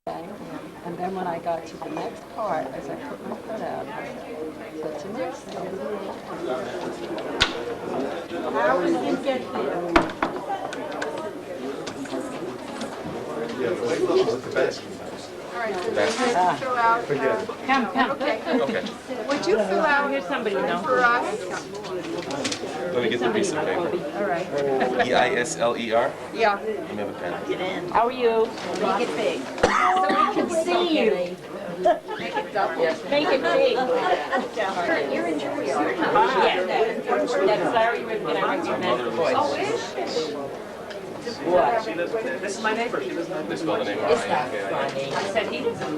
And then when I got to the next part, as I put my foot out, I said to myself, how we can get here? All right, so this is to fill out. Come. Okay. Would you fill out Here's somebody you know. for us? Let me get the piece of paper. All right. E-I-S-L-E-R? Yeah. Let me have a pen. How are you? Make it big. So we can see you. Make it double. Make it big. Kurt, you're in Juilliard. That's Larry Ripken. I recognize the voice. Oh, is she? What? This is my neighbor. She lives in They spell the name It's not R-I-N-K-I-N. funny. I said he doesn't.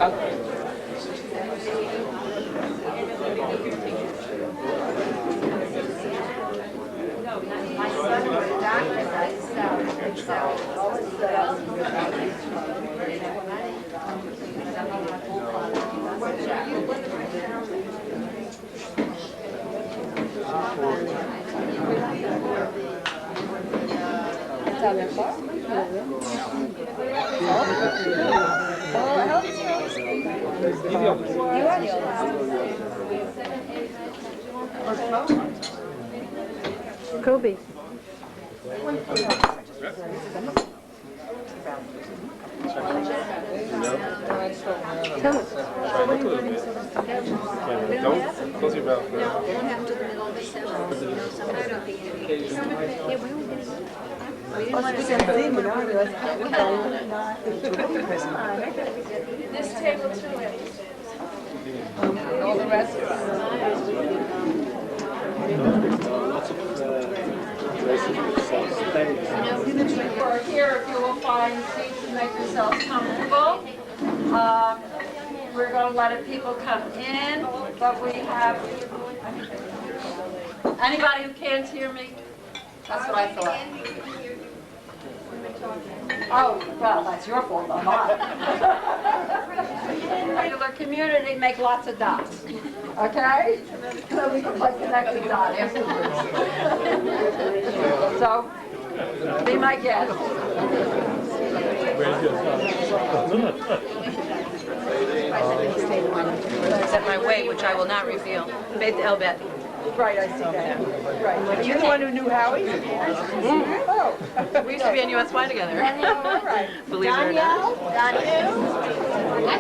Okay. My son was a doctor. I sell. Kobe. Tell us. Don't close your mouth. This table too. All the rest We're here if you will find seats and make yourselves comfortable. We're going to let people come in, but we have anybody who can't hear me? That's what I thought. Oh, well, that's your fault, not mine. Regular community, make lots of dots, okay? So we can put connected dot afterwards. So, be my guest. It's at my weight, which I will not reveal. Made the Elbet. Right, I see that. Right. You're the one who knew Howie? Oh. We used to be on USY together. All right. Believe it or not. I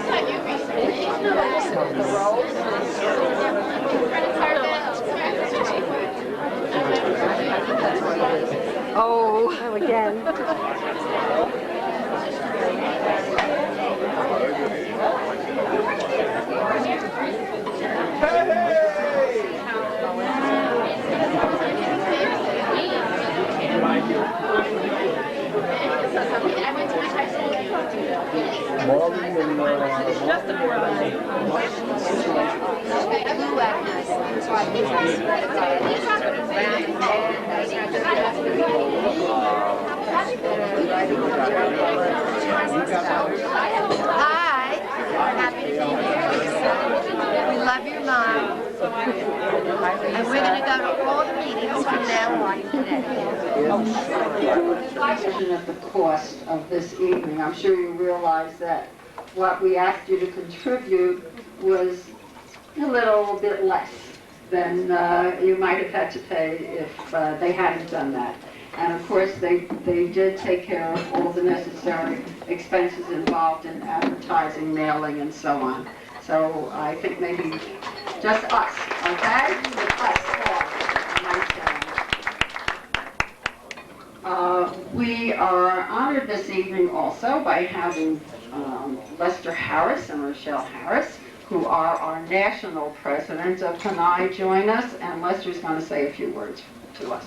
saw you recently. The roles. Oh, again. Hi. Happy to be here. We love your mom. And we're going to go to all the meetings from now on in Connecticut. Of the cost of this evening. I'm sure you realize that what we asked you to contribute was a little bit less than you might have had to pay if they hadn't done that. And of course, they did take care of all the necessary expenses involved in advertising, mailing, and so on. So I think maybe just us, okay? Us all. We are honored this evening also by having Lester Harris and Rochelle Harris, who are our national presidents of Kenai, join us, and Lester's going to say a few words to us.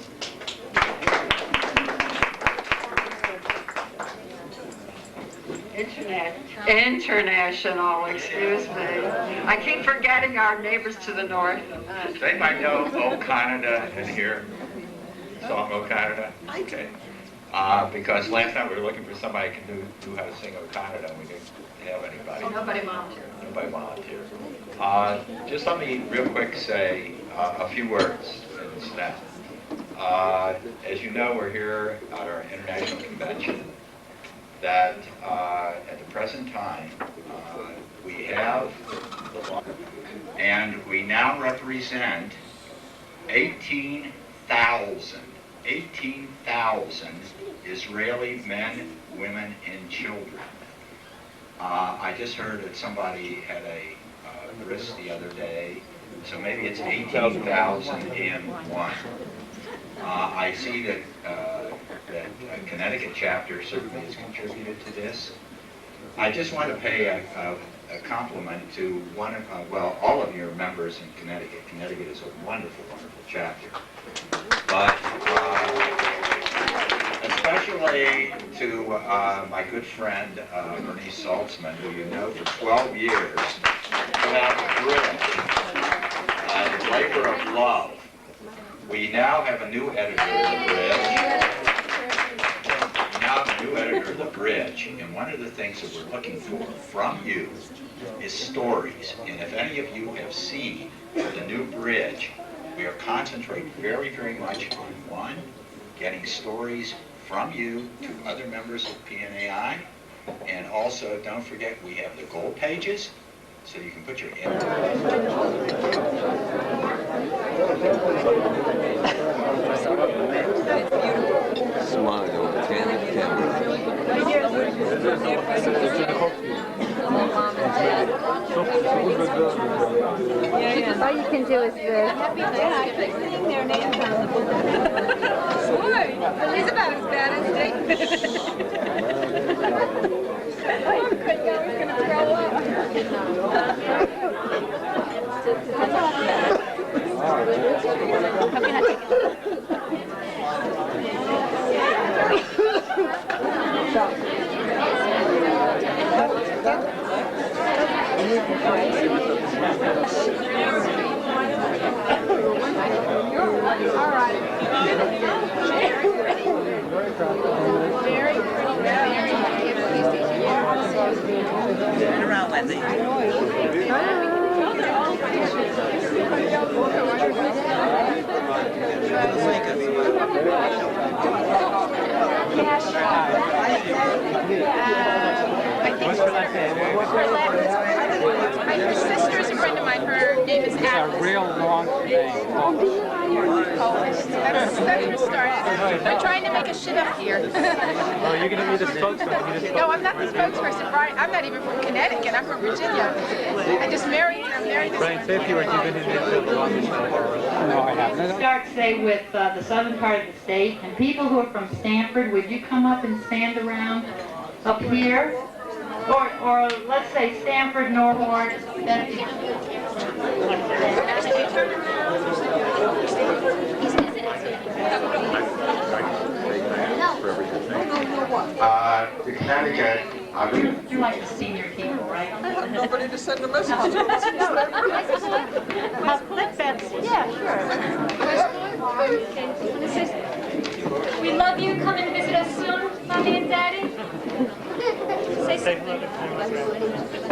International, excuse me. I keep forgetting our neighbors to the north. They might know O Canada in here. Song O Canada? Okay. Because last time we were looking for somebody who knew how to sing O Canada, and we didn't have anybody. Nobody volunteered. Nobody volunteered. Just let me real quick say a few words in SNAP. As you know, we're here at our international convention. that at the present time, we have, and we now represent 18,000 Israeli men, women, and children. I just heard that somebody had a bris the other day, so maybe it's 18,001. I see that that Connecticut chapter certainly has contributed to this. I just want to pay a compliment to all of your members in Connecticut. Connecticut is a wonderful, wonderful chapter. But especially to my good friend Bernice Saltzman, who you know for 12 years, for that bridge, labor of love. We now have a new editor of the bridge. Of the bridge, and one of the things that we're looking for from you is stories. And if any of you have seen the new bridge, we are concentrating very, very much on one, getting stories from you to other members of PNAI, and also don't forget we have the gold pages, so you can put your Smile, All you can do is this. He's about as bad as Dick. I'm good now, he's going to throw up. My sister's a friend of mine. Her name is Alice. It's a real long name. That's her start. They're trying to make a shit up here. Oh, you're going to be the spokesman. No, I'm not the spokesperson, Brian. I'm not even from Connecticut. I'm from Virginia. I just married her. Brian, say a few words. You've been in the office. No, I haven't. Start, say, with the southern part of the state, and people who are from Stanford, would you come up and stand around up here? Or let's say Stanford, Norwalk, to Connecticut. You're like the senior people, right? I have nobody to send a message to. Yeah, sure. We love you. Come and visit us soon, Mommy and Daddy. Say something.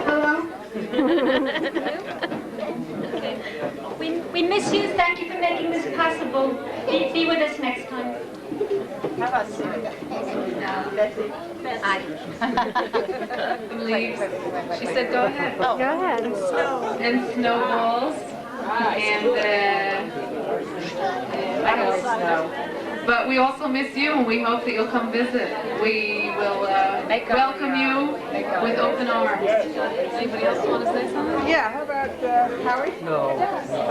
Hello? Okay. We miss you. Thank you for making this possible. Be with us next time. How about Syria? Betsy? Leaves. She said, go ahead. Go ahead. And snowballs. And I don't know. But we also miss you, and we hope that you'll come visit. We will welcome you with open arms. Anybody else want to say something? Yeah, how about Howie? No.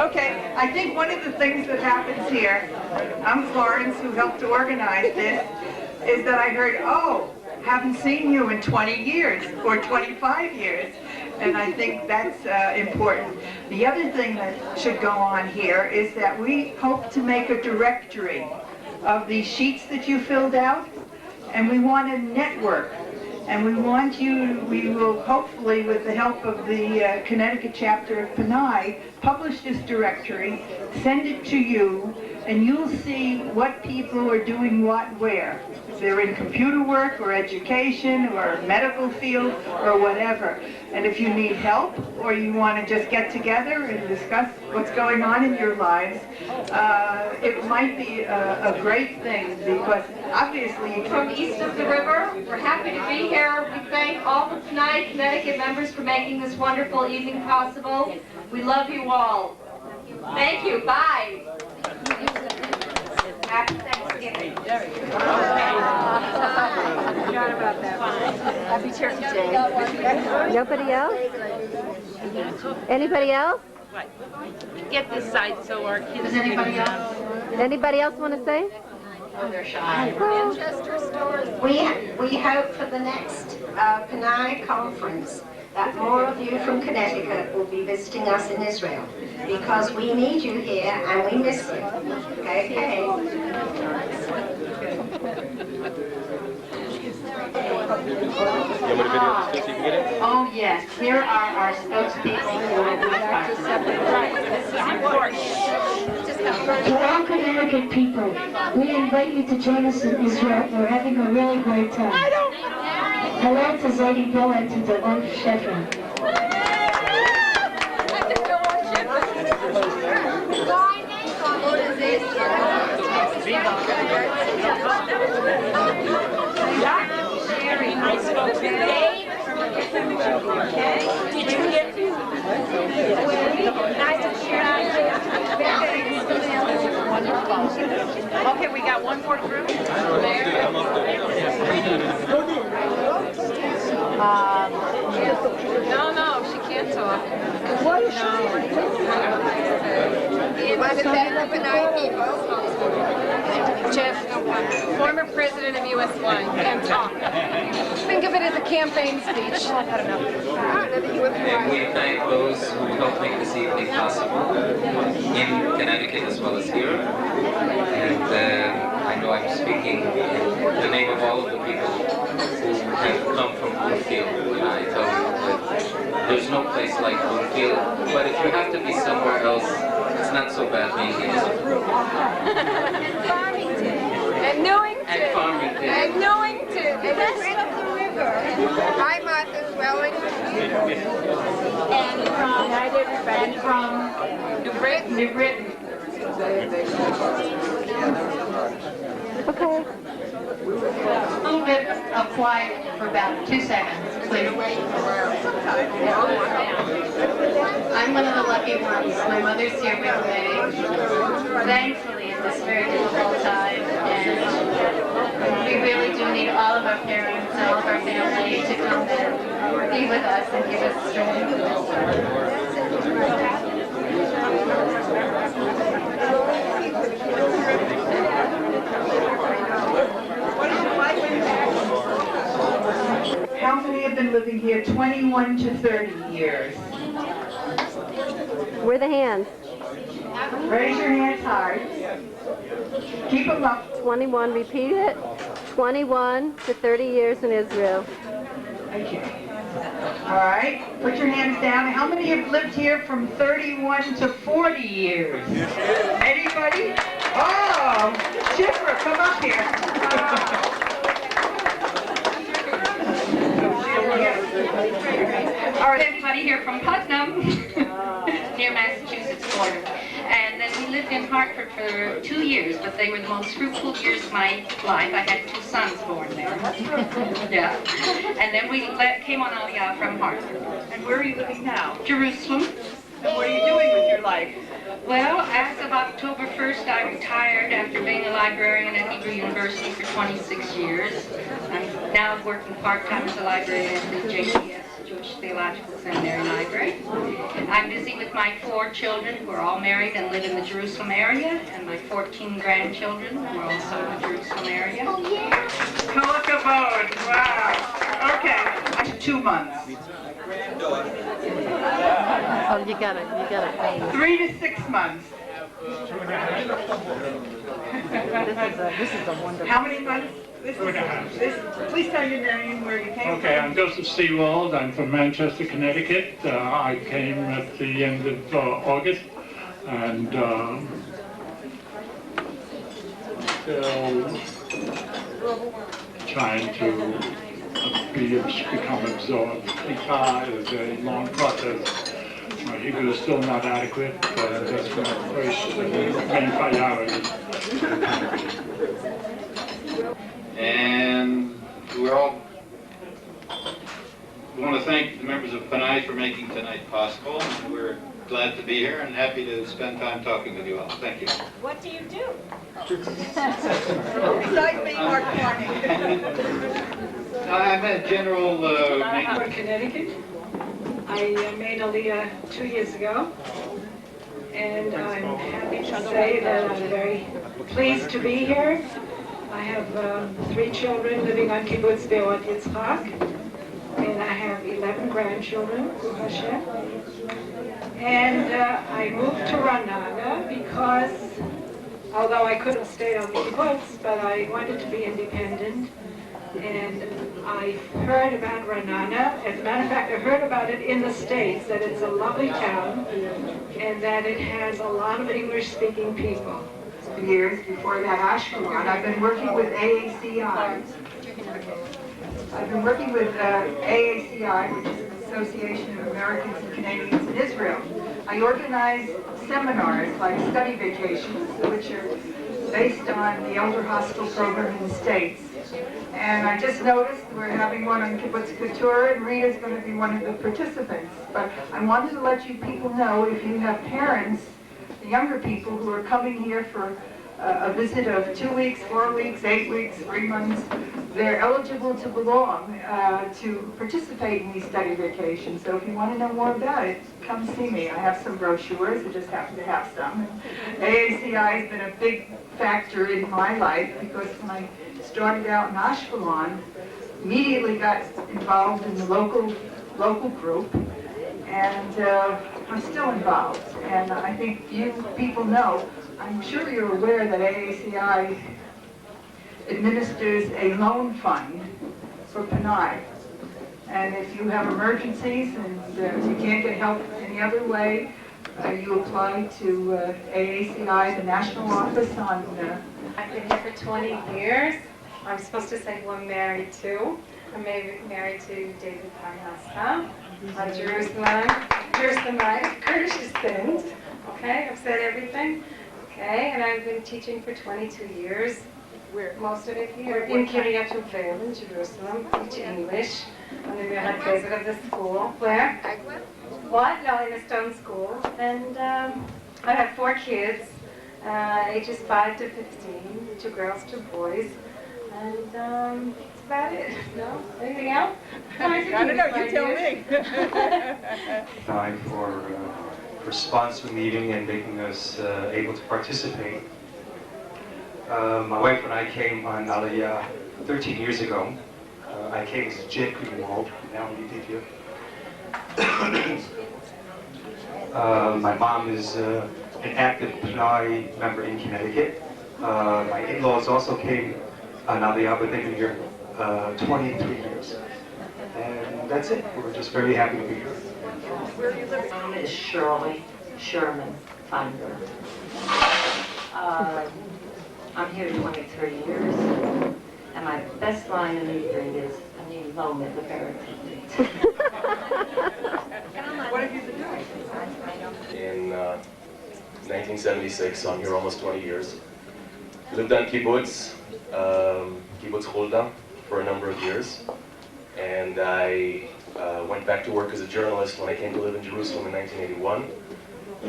Okay, I think one of the things that happens here, I'm Florence, who helped to organize this, is that I heard, oh, haven't seen you in 20 years or 25 years. And I think that's important. The other thing that should go on here is that we hope to make a directory of the sheets that you filled out, and we want a network. And we will hopefully, with the help of the Connecticut chapter of PNAI, publish this directory, send it to you, and you'll see what people are doing what where. If they're in computer work or education or medical field or whatever. And if you need help or you want to just get together and discuss what's going on in your lives, it might be a great thing, because obviously From east of the river, we're happy happy to be here. We thank all the tonight Connecticut members for making this wonderful evening possible. We love you all. Thank you. Bye. Happy Thanksgiving. Happy Turkey Day. Nobody else? Anybody else? Get this side so our kids. Does anybody else? Anybody else want to say? Oh, they're shy. We hope for the next Panay conference that more of you from Connecticut will be visiting us in Israel, because we need you here and we miss you. Okay? Oh, yes. Here are our spokespeople who will do To all Connecticut people, we invite you to join us in Israel. We're having a really great time. Hello to Zadie Bill and to the Olim Sheffer. Did you get nice to share? Okay, we got one more group. No, she can't talk. What is she? One of the Panay people. Jeff, former president of US1, can't talk. Think of it as a campaign speech. I don't know. And we thank those who helped make this evening possible in Connecticut as well as here. And I know I'm speaking in the name of all of the people who have come from Bloomfield. And I tell you that there's no place like Bloomfield, but if you have to be somewhere else, it's not so bad being here. And Newington. And Farmington. And Newington. And that's right up the river. Hi, Martha's Wellington. And from New Britain. New Britain. Okay. A little bit of quiet for about 2 seconds, please. I'm one of the lucky ones. My mother's here with me, thankfully, in this very difficult time. And we really do need all of our parents and all of our family to come and be with us and give us strength. How many have been living here 21 to 30 years? Where are the hands? Raise your hands high. Keep them up. 21, repeat it. 21 to 30 years in Israel. Thank you. All right, put your hands down. How many have lived here from 31 to 40 years? Anybody? Oh, Shifra, come up here. All right, everybody here from Putnam, near Massachusetts border. And then we lived in Hartford for 2 years, but they were the most fruitful years of my life. I had 2 sons born there. Yeah. And then we came on Aliyah from Hartford. And where are you living now? Jerusalem. And what are you doing with your life? Well, as of October 1st, I retired after being a librarian at Hebrew University for 26 years. I'm now working part-time as a librarian at the JCS, Jewish Theological Seminary Library. I'm busy with my 4 children who are all married and live in the Jerusalem area, and my 14 grandchildren who are also in the Jerusalem area. Oh, yeah. Kolakavod. Wow. Okay. 2 months. Oh, you got it. 3 to 6 months. This is a wonderful. How many months? Please tell your name, where you came from. Okay, I'm Joseph Seawald. I'm from Manchester, Connecticut. I came at the end of August, and still trying to become absorbed. Because is a long process. My Hebrew is still not adequate, but that's my first main priority. And we're all want to thank the members of PNI for making tonight possible. We're glad to be here and happy to spend time talking with you all. Thank you. What do you do? Besides being Mark Corning. I'm a general I'm maintenance. from Connecticut. I made Aliyah 2 years ago. And I'm happy to say that I'm very pleased to be here. I have 3 children living on Kibbutz Be'ot Yitzchak. And I have 11 grandchildren, Baruch Hashem. And I moved to Ra'anana because, although I could have stayed on the kibbutz, but I wanted to be independent. And I heard about Ra'anana. As a matter of fact, I heard about it in the States, that it's a lovely town, and that it has a lot of English-speaking people. Years before that, Ashkelon, I've been working with AACI. I've been working with AACI, which is an Association of Americans and Canadians in Israel. I organize seminars like study vacations, which are based on the Elder Hospital program in the States. And I just noticed we're having one on Kibbutz Couture, and Rita's going to be one of the participants. But I wanted to let you people know, if you have parents, the younger people who are coming here for a visit of 2 weeks, 4 weeks, 8 weeks, 3 months, they're eligible to belong, to participate in these study vacations. So if you want to know more about it, come see me. I have some brochures. I just happen to have some. AACI has been a big factor in my life because when I started out in Ashkelon, immediately got involved in the local group, and I'm still involved. And I think you people know, I'm sure you're aware that AACI administers a loan fund for PNI. And if you have emergencies and you can't get help any other way, you apply to AACI, the national office on... I've been here for 20 years. I'm supposed to say who I'm married to. I'm married to David Parnassa, a Jerusalemite, Kurdish descent. Okay, I've said everything. Okay, and I've been teaching for 22 years. Most of it here in Kiryat Yovel in Jerusalem. Teach English. I'm the head president of the school. Where? What? No, in the Stone School. And I have 4 kids, ages 5 to 15, 2 girls, 2 boys. And that's about it. No? Anything else? I don't know, you tell me. Time for sponsoring the meeting and making us able to participate. My wife and I came on Aliyah 13 years ago. I came as a Jake in the world. Now we did here. My mom is an active PNI member in Connecticut. My in-laws also came on Aliyah, but they've been here 23 years. And that's it. We're just very happy to be here. Where are you living? My name is Shirley Sherman Thunder. I'm here 23 years, and my best line in Hebrew is "Ani lo medaber." What have you been doing? In 1976, so I'm here almost 20 years. Lived on kibbutz, kibbutz Hulda, for a number of years. And I went back to work as a journalist when I came to live in Jerusalem in 1981.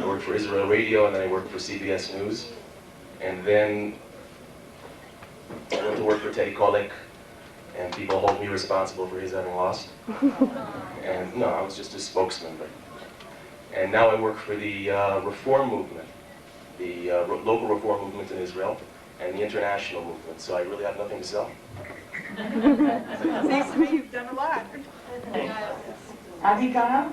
I worked for Israel Radio, and then I worked for CBS News. And then I went to work for Teddy Kollek, and people hold me responsible for his having lost. And no, I was just a spokesman. And now I work for the reform movement, the local reform movement in Israel, and the international movement. So I really have nothing to sell. Seems to me you've done a lot. Abigail?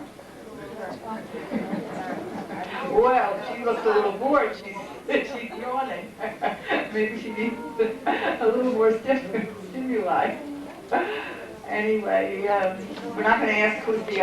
Well, she looks a little bored. She's yawning. Maybe she needs a little more stimuli. Anyway, we're not going to ask who's the